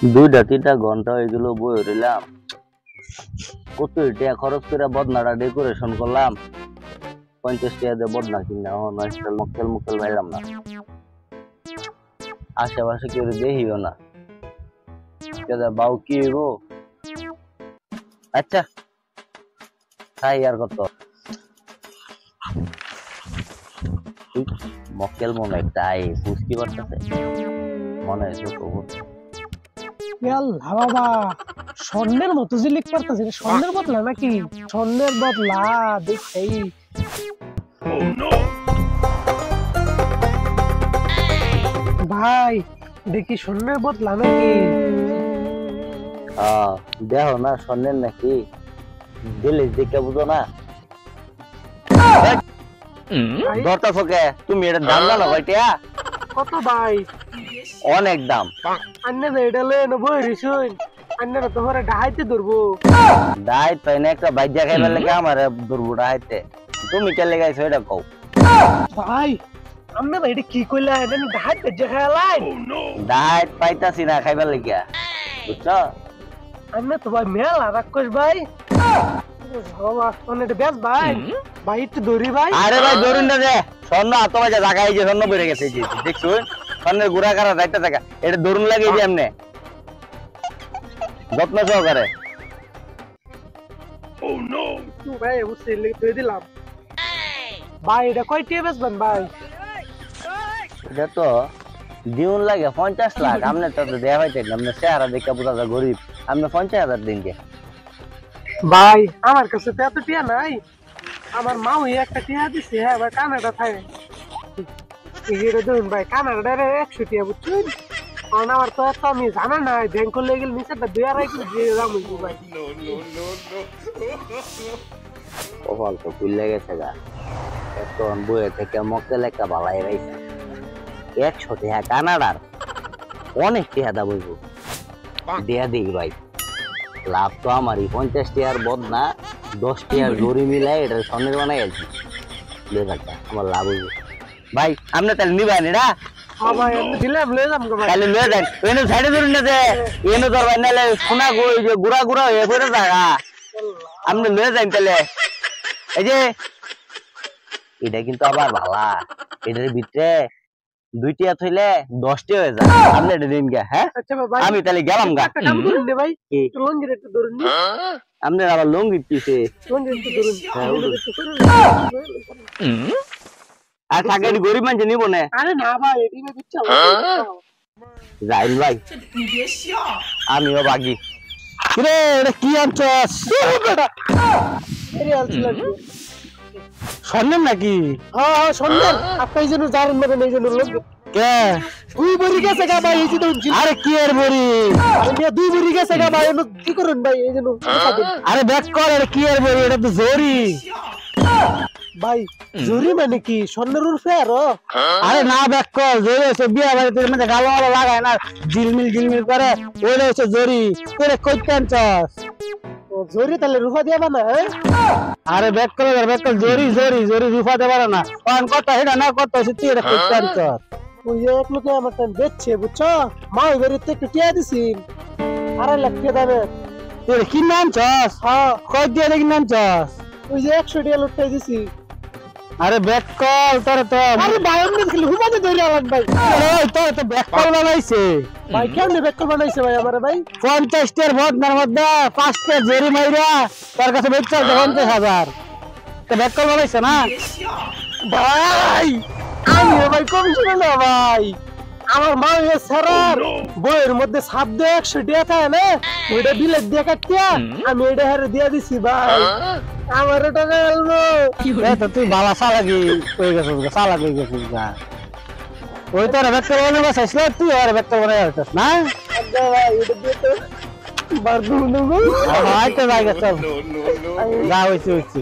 দুইটা তিনটা ঘন্টা হয়ে গেল বই রইলাম। কত টাকা খরচ করে বদনাটা ডেকোরেশন করলাম, 50 টাকা দিয়ে বদনা কিনা মক্কেল মুক্কেল পাইলাম না। আশেপাশে কেউ দেখিও না, বাউ কি গো। আচ্ছা তাই আর কত মক্কেল মনে একটা আই বুঝতে পারতেছে, মনে হয় বাবা স্বর্ণের মতো জিলিক পারতেছে, স্বর্ণের বদলা নাকি? স্বর্ণের বদলা দেখেই ভাই দেখি স্বর্ণের বদলা নাকি? দেখো না স্বর্ণের নাকি, দিলে দেখে বুঝো না। ধরতা ফোকে তুমি এটা দাম জানো কয়টা? কত ভাই? অনেক দাম। আন্নে এটা লয়ে নেবো রিসুন, আন্নে তো হরে ডাহাইতে ধরবো। ডাহাইত পাই না, একটা বাইজা খাইবার লাগে আমার ধরবো ডাহাইতে। তুমি কে লেগাইছো এটা কও ভাই? আন্নে ভাই এটা কি কইলা? এটা ডাহাইত বেজে খাইলাই? ডাহাইত পাইতাছি না খাইবার লাগিয়া, বুঝছো? আন্নে তো ভাই মেলা রাক্ষস ভাই। ভাই একটু দৌড়ি ভাই। আরে ভাই ধরুন না যে স্বর্ণ হাত বাজা জায়গা, এই যে স্বর্ণ বেড়ে গেছে, দেখছো স্বর্ণের গুড়া কারা যাইতে থাকা, এটা ধরুন লাগে যে এমনি যত্ন সহকারে। ভাই বুঝছি ধুয়ে দিলাম ভাই। এটা কয় টিয়া বেচবেন ভাই? এটা তো দিউন লাগে 50 লাখ। আপনি তো দেয়া হইতে না, আপনি চেহারা দেখে বোঝা যায় গরিব। আপনি 50,000 দিন কে ভাই? আমার কাছে তো এত টিয়া নাই, আমার মা ওই একটা টিয়া দিছে। হ্যাঁ ভাই কানাডা থাকে ধরুন ভাই, কানাডা 100 টিয়া বুঝছেন। কারণ আমার তো এত আমি জানা নাই, ব্যাংক করলে গেলে নিচেটা 2.5 দিয়ে দাম ভাই। কপাল তো খুললে গেছে গা, এখন বইয়ে থেকে মক্কেল একটা বালাই রাইছে। 100 টাকা কানাডার, অনেক টাকা দা বইব দেয়া দিই ভাই। লাভ তো আমারই, 50 টাকার বদনা 10 টাকার গড়ি মিলাই এটা স্বর্ণের বানাই আছি। আমার লাভ হইব ভাই। আপনি তাহলে নিবেন এটা? তাহলে লয়ে যান, এনে সাইডে ধরুন না যে এনে ধরবেন, নাহলে সোনা গুড়া গুড়া হয়ে পড়ে থাকা। আপনি লয়ে যান তাহলে। এই যে এটা কিন্তু আবার ভালা, এটার ভিতরে 2 টিয়া থইলে 10 টিয়া হয়ে যায়। আপনি এটা দিন গা। হ্যাঁ আমি তাহলে গেলাম গা। আপনার আবার লঙ্গি কিসে? আর থাকে গরিব মানুষ নিব না। আরে না ভাই, যাইল ভাই, আমিও বাগি। রে এটা কি আনছস? স্বর্ণের নাকি? হ্যাঁ স্বর্ণের। আপনি যেন জানেন না, এই জন্য লোক কে 2 বড়ি গেছে গা ভাই। এই যে আরে কি এর বড়ি? আরে 2 বড়ি গেছে গা ভাই, কি করুন ভাই? এই জন্য আরে ব্যাক কর, এটা কি এর বড়ি? এটা তো জরি ভাই। জরি মানে কি? স্বর্ণের উর্ফে আরো? আরে না ব্যাক কর, জরি হচ্ছে বিয়া বাড়িতে মধ্যে গালো গালো লাগায় না, ঝিলমিল করে, ওইটা হচ্ছে জরি। তোরে কইতে আনছস? জরি তাহলে রূপা দিবা না? আরে ব্যাক কর, জরি জরি জরি রূপা দেবা না। কোন কথা এটা না কথা হচ্ছে তুই এটা কইতে আনছস। ওই যে এক লোকে আমার টাইম বেচছে বুঝছো, মা ওই বাড়িতে একটু টিয়া দিছি 2.5 লাখ টাকা দামে। তুই কি নামছস? হ্যাঁ কই দিয়ে দেখি নামছস? ওই যে 100 টাকা লুটাই দিছি। আরে ব্যাক কল তোরে তো। আরে ভাই আমি খালি হুবাতে ধরে আলাম ভাই। এই তোরে তো ব্যাক কল বানাইছে ভাই। কেমনে ব্যাক কল বানাইছে ভাই আমারে ভাই? 50 টার বদনার মধ্যে 5 টা জরি মাইরা তোর কাছে বেচছে 50,000। তো ব্যাক কল বানাইছে না ভাই? আমি ভাই কমিশন না ভাই, আমার মা এ সারার বইয়ের মধ্যে ছাপ দিয়ে 100 টাকা থাকে না, ওইটা বিলেট দিয়ে কাটিয়া আমি এটা হারে দিয়ে দিছি ভাই। আমার টাকা এলো। এই তো তুই বালা চালাকি হয়ে গেছিস, চালাক হয়ে গেছিস গা। ওই তোর ব্যাক কল বানাইছিস আসলে তুই আর ব্যাক কল বানাইছিস না? আচ্ছা ভাই এটা দিয়ে তো বার দুন দেবো। আচ্ছা চল যা হইছে হইছে।